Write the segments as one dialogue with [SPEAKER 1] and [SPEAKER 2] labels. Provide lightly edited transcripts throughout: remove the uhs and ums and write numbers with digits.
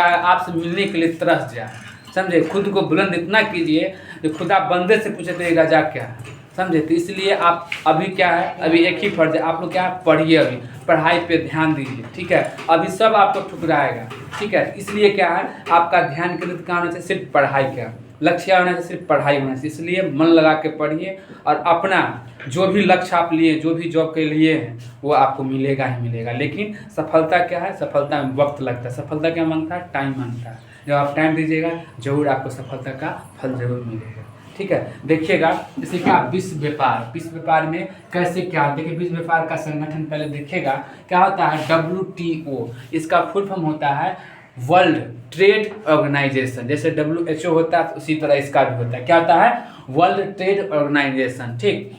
[SPEAKER 1] आपसे मिलने के लिए तरस जाए, समझे। खुद को बुलंद इतना कीजिए कि खुदा बंदे से पूछे तेरी रजा क्या है, समझे। तो इसलिए आप अभी क्या है, अभी एक ही फर्ज है, आप लोग क्या पढ़िए, अभी पढ़ाई पे ध्यान दीजिए, ठीक है। अभी सब आपको ठुकराएगा, ठीक है। इसलिए क्या है, आपका ध्यान केंद्रित कहाँ होना चाहिए, सिर्फ पढ़ाई का लक्ष्य होना चाहिए, सिर्फ पढ़ाई होना चाहिए। इसलिए मन लगा के पढ़िए और अपना जो भी लक्ष्य आप लिए, जो भी जॉब के लिए हैं, वो आपको मिलेगा ही मिलेगा। लेकिन सफलता क्या है, सफलता में वक्त लगता है। सफलता क्या मांगता है, टाइम मांगता है। जब आप टाइम दीजिएगा जरूर आपको सफलता का फल जरूर मिलेगा, ठीक है। देखिएगा जैसे क्या विश्व व्यापार में कैसे क्या, देखिए विश्व व्यापार का संगठन पहले देखिएगा क्या होता है, WTO। इसका फुल फॉर्म होता है वर्ल्ड ट्रेड ऑर्गेनाइजेशन। जैसे WHO होता है उसी तरह इसका भी होता है, क्या होता है, वर्ल्ड ट्रेड ऑर्गेनाइजेशन, ठीक।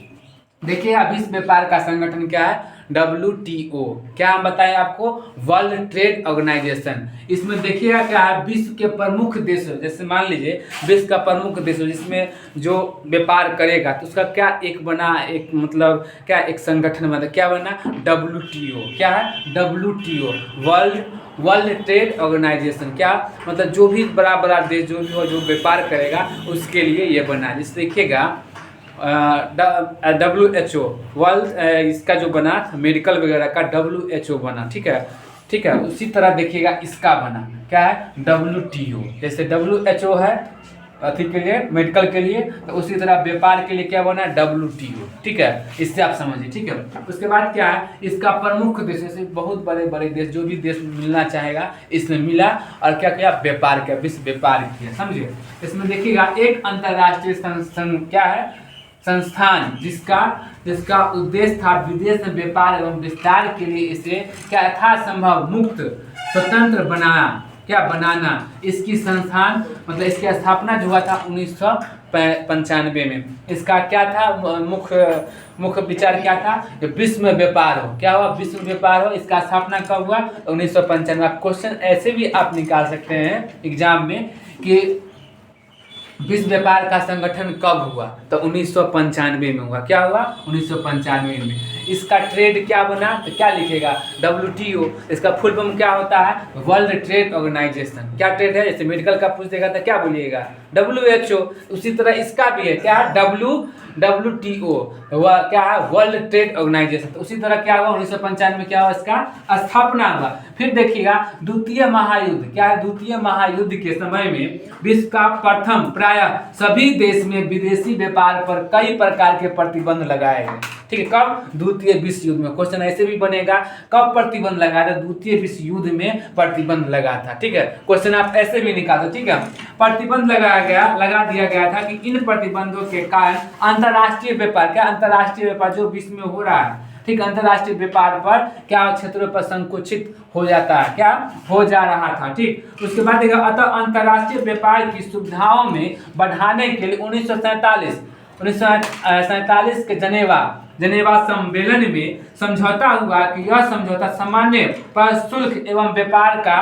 [SPEAKER 1] देखिए विश्व व्यापार का संगठन क्या है, WTO। क्या हम बताएं आपको, वर्ल्ड ट्रेड ऑर्गेनाइजेशन। इसमें देखिएगा क्या है, विश्व के प्रमुख देशों, जैसे मान लीजिए विश्व का प्रमुख देश जिसमें जो व्यापार करेगा तो उसका क्या एक बना, एक मतलब क्या एक संगठन बना, क्या बना, WTO। क्या है, WTO वर्ल्ड ट्रेड ऑर्गेनाइजेशन। क्या मतलब जो भी बड़ा बड़ा देश जो भी हो, जो व्यापार करेगा उसके लिए ये बना। जैसे देखिएगा WHO वर्ल्ड, इसका जो बना मेडिकल वगैरह का WHO बना, ठीक है, ठीक है। उसी तरह देखिएगा इसका बना क्या है, WTO। जैसे WHO है अथी के लिए, मेडिकल के लिए, तो उसी तरह व्यापार के लिए क्या बना, WTO, ठीक है। इससे आप समझिए, ठीक है। उसके बाद क्या है, इसका प्रमुख देश, जैसे बहुत बड़े बड़े देश, जो भी देश मिलना चाहेगा इसमें मिला, और क्या किया, व्यापार किया, विश्व व्यापार किया, समझिए। इसमें देखिएगा एक अंतर्राष्ट्रीय क्या है, संस्थान जिसका उद्देश्य था विदेश में व्यापार एवं विस्तार के लिए इसे क्या यथासंभव मुक्त स्वतंत्र बनाना। इसकी संस्थान मतलब इसकी स्थापना जो हुआ था 1995 में। इसका क्या था, मुख्य विचार क्या था, कि विश्व में व्यापार हो। क्या हुआ, विश्व में व्यापार हो। इसका स्थापना कब हुआ, 1995। क्वेश्चन ऐसे भी आप निकाल सकते हैं एग्जाम में कि विश्व व्यापार का संगठन कब हुआ, तो 1995 में हुआ। क्या हुआ, 1995 में। इसका ट्रेड क्या बना, तो क्या लिखेगा, WTO। इसका फुल फॉर्म क्या होता है, वर्ल्ड ट्रेड ऑर्गेनाइजेशन। क्या ट्रेड है, जैसे मेडिकल का पूछ देगा तो क्या बोलिएगा, WHO। उसी तरह इसका भी है क्या, WTO हुआ, क्या है, वर्ल्ड ट्रेड ऑर्गेनाइजेशन। तो उसी तरह क्या हुआ, 1995 में क्या हुआ, इसका स्थापना हुआ। फिर देखिएगा द्वितीय महायुद्ध, क्या है, द्वितीय महायुद्ध के समय में विश्व का प्रथम प्रायः सभी देश में विदेशी व्यापार पर कई प्रकार के प्रतिबंध लगाए गए, ठीक है। कब, द्वितीय विश्व युद्ध में। क्वेश्चन ऐसे भी बनेगा, कब प्रतिबंध लगाया था, द्वितीय विश्व युद्ध में प्रतिबंध लगा था, ठीक है। क्वेश्चन आप ऐसे भी निकालो, ठीक है। प्रतिबंध लगा दिया गया था कि इन प्रतिबंधों के कारण अंतर्राष्ट्रीय व्यापार, क्या अंतर्राष्ट्रीय व्यापार जो विश्व में हो रहा है, ठीक, अंतर्राष्ट्रीय व्यापार पर क्या क्षेत्रों पर संकुचित हो जाता है, क्या हो जा रहा था, ठीक। उसके बाद देखा, अतः अंतर्राष्ट्रीय व्यापार की सुविधाओं में बढ़ाने के लिए 1947 के जनेवा सम्मेलन में समझौता हुआ कि यह समझौता सामान्य पर शुल्क एवं व्यापार का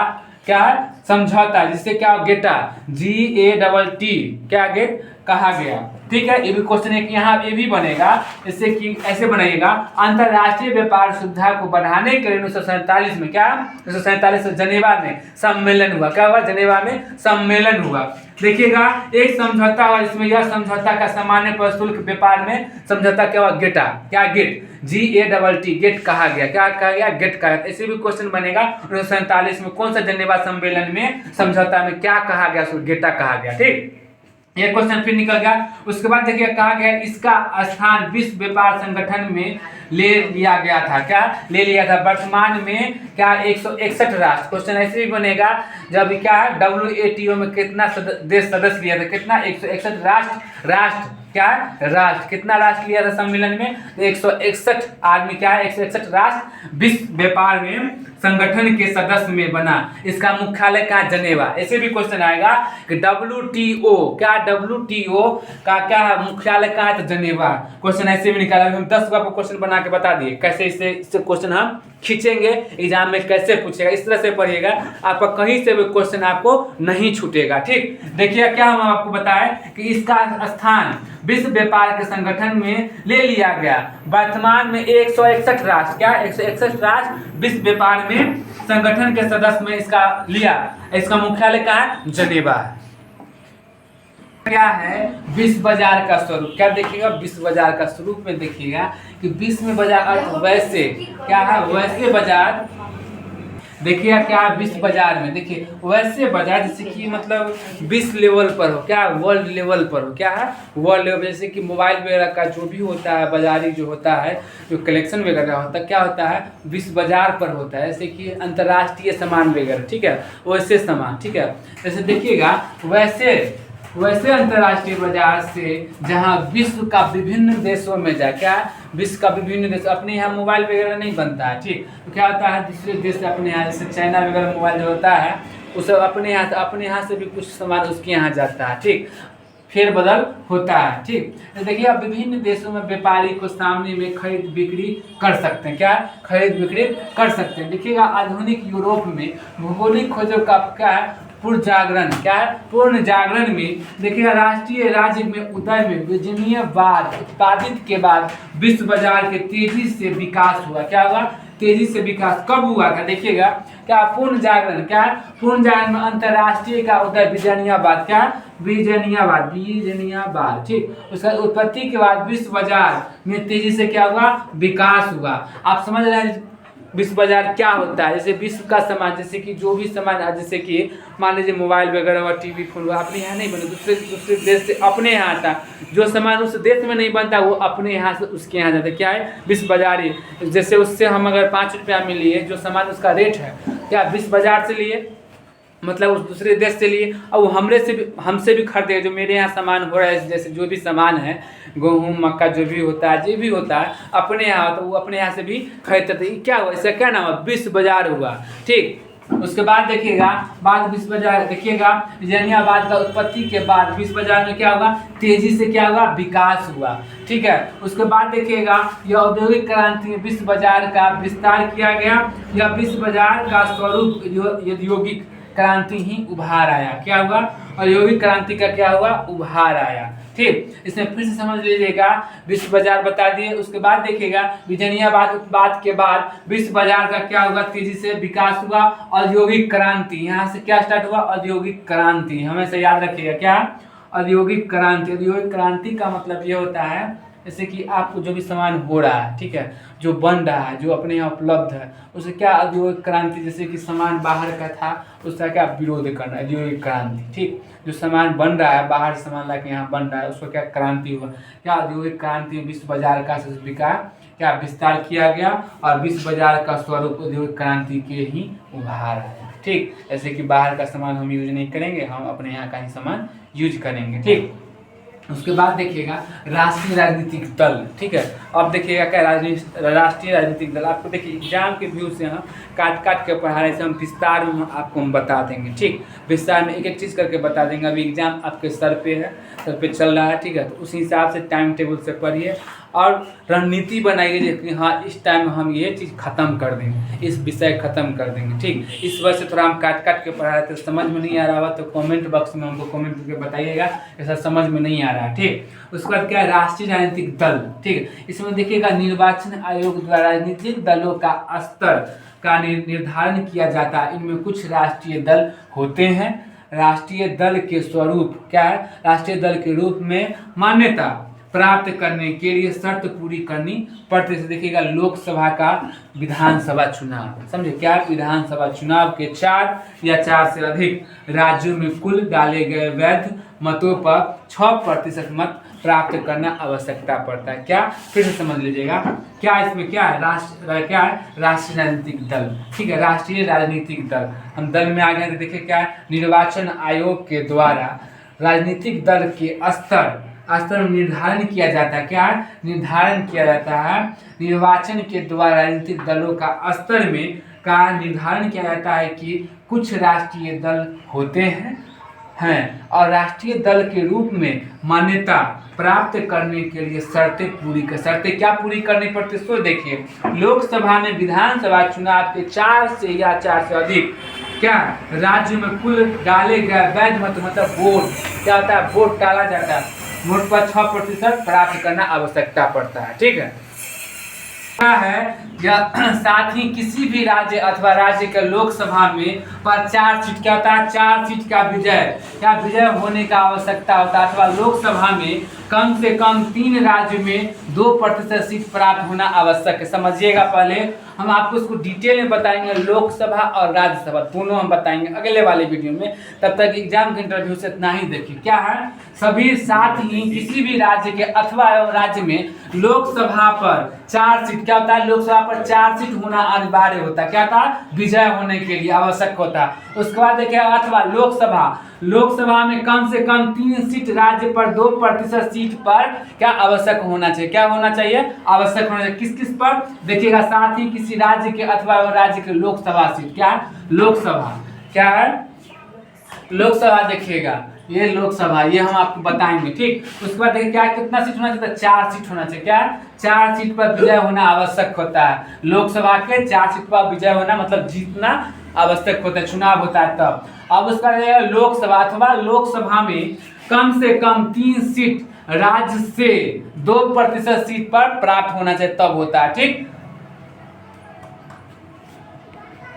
[SPEAKER 1] क्या समझौता, जिससे क्या गेटा, GATT, क्या गेट कहा गया, ठीक है। ये भी क्वेश्चन एक यहाँ ये भी बनेगा, इससे कि ऐसे बनाइएगा, अंतर्राष्ट्रीय व्यापार सुविधा को बढ़ाने के लिए 1947 में क्या, 1947 जनेवा में सम्मेलन हुआ। क्या हुआ, जनेवा में सम्मेलन हुआ। देखिएगा एक समझौता हुआ, इसमें यह समझौता का सामान्य पर शुल्क व्यापार में समझौता क्या हुआ, गेटा, क्या गेट, GATT, गेट कहा गया। क्या कहा गया, गेट कहा गया। ऐसे भी क्वेश्चन बनेगा 1947 में कौन सा जनेवा सम्मेलन में समझौता में क्या कहा गया, गेटा कहा गया, ठीक। ये क्वेश्चन फिर निकल गया। उसके बाद देखिए कहा गया इसका स्थान विश्व व्यापार संगठन में ले लिया गया था। क्या ले लिया था, वर्तमान में क्या 161 राष्ट्र। क्वेश्चन ऐसे भी बनेगा, जब क्या है WTO में कितना देश सदस्य लिया था, कितना 161 राष्ट्र क्या है, राष्ट्र कितना राष्ट्र लिया था सम्मेलन में, 161 आदमी, क्या है 161 राष्ट्र विश्व व्यापार में संगठन के सदस्य में बना। इसका मुख्यालय कहाँ, जनेवा। ऐसे भी क्वेश्चन आएगा कि WTO, क्या WTO का क्या मुख्यालय कहाँ है, तो जनेवा। क्वेश्चन ऐसे भी निकाला। हम 10 का क्वेश्चन बना बना के बता दिए कैसे इससे क्वेश्चन हम खींचेंगे, एग्जाम में कैसे पूछेगा, इस तरह से पढ़िएगा, आपका कहीं से भी क्वेश्चन आपको नहीं छूटेगा। ठीक, देखिए क्या हम आपको बताएं कि इसका स्थान विश्व व्यापार के संगठन में ले लिया गया। वर्तमान में 161 राष्ट्र, क्या 161 राष्ट्र विश्व व्यापार में संगठन के सदस्य में इसका लिया। इसका मुख्यालय कहाँ है? जेनेवा है। क्या है विश्व बाजार का स्वरूप? क्या देखिएगा विश्व बाजार का स्वरूप में देखिएगा कि विश्व में बाजार अर्थ वैसे क्या है, वैसे बाजार। देखिएगा क्या है विश्व बाजार में, देखिए वैसे बाजार जैसे कि मतलब विश्व लेवल पर हो, क्या वर्ल्ड लेवल पर हो, क्या है वर्ल्ड लेवल। जैसे कि मोबाइल वगैरह का जो भी होता है बाजारी जो होता है, जो कलेक्शन वगैरह होता है, क्या होता है विश्व बाजार पर होता है। जैसे कि अंतर्राष्ट्रीय सामान वगैरह, ठीक है, वैसे सामान, ठीक है। जैसे देखिएगा वैसे अंतर्राष्ट्रीय बाजार से जहां विश्व का विभिन्न देशों में जाए, क्या विश्व का विभिन्न देश, अपने यहाँ मोबाइल वगैरह नहीं बनता है, ठीक, तो क्या होता है दूसरे देश से अपने यहाँ, जैसे चाइना वगैरह मोबाइल जो होता है उस अपने यहाँ से भी कुछ सामान उसके यहाँ जाता है, ठीक, फेरबदल होता है। ठीक, तो देखिए अब विभिन्न देशों में व्यापारी को सामने में खरीद बिक्री कर सकते हैं, क्या खरीद बिक्री कर सकते हैं। देखिएगा आधुनिक यूरोप में भौगोलिक खोजों का क्या है पूर्ण जागरण, क्या है पूर्ण जागरण में देखिएगा राष्ट्रीय राज्य में उदय में विजनीयवाद उत्पादित के बाद विश्व बाजार के तेजी से विकास हुआ। क्या हुआ? तेजी से विकास कब हुआ था? देखिएगा क्या पूर्ण जागरण, क्या है पूर्ण जागरण में अंतर्राष्ट्रीय का उदय विजनीयवाद, क्या विजनीयवाद, ठीक, उसका उत्पत्ति के बाद विश्व बाजार में तेजी से क्या हुआ विकास हुआ। आप समझ रहे हैं विश्व बाजार क्या होता है? जैसे विश्व का सामान, जैसे कि जो भी सामान है, जैसे कि मान लीजिए मोबाइल वगैरह हुआ, टीवी फोन हुआ, अपने यहाँ नहीं बने, दूसरे देश से अपने यहाँ आता। जो सामान उस देश में नहीं बनता वो अपने यहाँ से उसके यहाँ जाता है। क्या है विश्व बाजार। जैसे उससे हम अगर 5 रुपया में लिए जो सामान उसका रेट है, क्या विश्व बाजार से लिए, मतलब उस दूसरे देश से लिए, और वो हमसे भी खरीदे। जो मेरे यहाँ सामान हो रहा है, जैसे जो भी सामान है गेहूँ मक्का जो भी होता है अपने यहाँ, तो वो अपने यहाँ से भी खरीदते थे। क्या हुआ? इसका क्या नाम है? विश्व बाजार हुआ। ठीक, उसके बाद देखिएगा बाद विश्व बाजार, देखिएगा विजनीयवाद का उत्पत्ति के बाद विश्व बाजार में क्या हुआ तेजी से क्या हुआ विकास हुआ। ठीक है, उसके बाद देखिएगा यह औद्योगिक क्रांति में विश्व बाजार का विस्तार किया गया। यह विश्व बाजार का स्वरूप औद्योगिक क्रांति ही उभार आया। क्या हुआ? औद्योगिक क्रांति का क्या हुआ उभार आया। ठीक, इसमें फिर से समझ लीजिएगा विश्व बाजार बता दिए। उसके बाद देखिएगा विजनीयवाद उत्पाद के बाद विश्व बाजार का क्या हुआ तेजी से विकास हुआ। औद्योगिक क्रांति, यहाँ से क्या स्टार्ट हुआ औद्योगिक क्रांति, हमेशा याद रखिएगा क्या औद्योगिक क्रांति। औद्योगिक क्रांति का मतलब ये होता है जैसे कि आपको जो भी सामान हो रहा है, ठीक है, जो बन रहा है, जो अपने यहाँ उपलब्ध है, उसे क्या औद्योगिक क्रांति। जैसे कि सामान बाहर का था उसका क्या विरोध करना, औद्योगिक क्रांति। ठीक, जो सामान बन रहा है बाहर सामान ला के यहाँ बन रहा है उसको क्या क्रांति हुआ। क्या औद्योगिक क्रांति में विश्व बाजार का क्या विस्तार किया गया और विश्व बाजार का स्वरूप औद्योगिक क्रांति के ही उभार है। ठीक, जैसे कि बाहर का सामान हम यूज नहीं करेंगे, हम अपने यहाँ का ही सामान यूज करेंगे। ठीक, उसके बाद देखिएगा राष्ट्रीय राजनीतिक दल। ठीक है, अब देखिएगा क्या राष्ट्रीय राजनीतिक दल। आपको देखिए एग्जाम के व्यू से हम काट के पढ़ा रहे हैं, हम विस्तार में आपको हम बता देंगे। ठीक, विस्तार में एक एक चीज़ करके बता देंगे। अभी एग्जाम आपके सर पे चल रहा है, ठीक है, तो उस हिसाब से टाइम टेबल से पढ़िए और रणनीति बनाइए कि हाँ इस टाइम हम ये चीज़ ख़त्म कर देंगे, इस विषय ख़त्म कर देंगे। ठीक, इस वजह से थोड़ा हम काट के पढ़ा रहे थे, समझ में नहीं आ रहा हुआ तो कमेंट बॉक्स में हमको कमेंट करके बताइएगा ऐसा समझ में नहीं आ रहा है। ठीक, उसके बाद क्या है राष्ट्रीय राजनीतिक दल। ठीक, इसमें देखिएगा निर्वाचन आयोग द्वारा राजनीतिक दलों का स्तर का निर्धारण किया जाता है। इनमें कुछ राष्ट्रीय दल होते हैं। राष्ट्रीय दल के स्वरूप क्या है? राष्ट्रीय दल के रूप में मान्यता प्राप्त करने के लिए शर्त पूरी करनी पड़ती है। देखिएगा लोकसभा का विधानसभा चुनाव, समझे क्या? विधानसभा चुनाव के 4 या 4 से अधिक राज्यों में कुल डाले गए वैध मतों पर 6% मत प्राप्त करना आवश्यकता पड़ता है। क्या? फिर से समझ लीजिएगा क्या इसमें क्या है राष्ट्रीय राजनीतिक दल। ठीक है, राष्ट्रीय राजनीतिक दल। हम दल में आ गए तो देखिए क्या है निर्वाचन आयोग के द्वारा राजनीतिक दल के स्तर में निर्धारण किया जाता है। क्या निर्धारण किया जाता है? निर्वाचन के द्वारा राजनीतिक दलों का स्तर में का निर्धारण किया जाता है कि कुछ राष्ट्रीय दल होते हैं हैं और राष्ट्रीय दल के रूप में मान्यता प्राप्त करने के लिए शर्तें क्या पूरी करनी पड़ती है? सो देखिए, लोकसभा में विधानसभा चुनाव के 4 से या 4 से अधिक क्या राज्य में कुल डाले गए वैध मत मतलब वोट क्या होता है? वोट डाला जाता है, वोट पर 6% प्राप्त करना आवश्यकता पड़ता है। ठीक है, क्या है या साथ ही किसी भी राज्य अथवा राज्य के लोकसभा में पर 4 सीट क्या होता है? 4 सीट का विजय होने का आवश्यकता होता है, अथवा लोकसभा में कम से कम 3 राज्य में 2% सीट प्राप्त होना आवश्यक है। समझिएगा, पहले हम आपको इसको डिटेल में बताएंगे, लोकसभा और राज्यसभा दोनों हम बताएंगे अगले वाले वीडियो में। तब तक एग्जाम के इंटरव्यू से इतना ही देखिए। क्या है? सभी साथ ही किसी भी राज्य के अथवा राज्य में लोकसभा पर 4 सीट क्या होता है? लोकसभा पर 4 सीट होना अनिवार्य होता है। क्या था? विजय होने के लिए आवश्यक होता है। उसके बाद देखिए, अथवा लोकसभा में कम से कम 3 सीट राज्य पर 2% सीट पर क्या आवश्यक होना चाहिए? क्या होना चाहिए? आवश्यक होना चाहिए। किस किस पर? देखिएगा, साथ ही किसी राज्य के अथवा राज्य के लोकसभा सीट क्या है? लोकसभा क्या है? लोकसभा देखिएगा, ये लोकसभा, ये हम आपको बताएंगे। ठीक, उसके बाद देखिए क्या कितना सीट होना चाहिए? 4 सीट होना चाहिए। क्या? 4 सीट पर विजय होना आवश्यक होता है। लोकसभा के 4 सीट पर विजय होना मतलब जीतना आवश्यक होता है, चुनाव होता है तब। अब उसका लोकसभा अथवा लोकसभा में कम से कम 3 सीट राज्य से 2% सीट पर प्राप्त होना चाहिए, तब होता है। ठीक,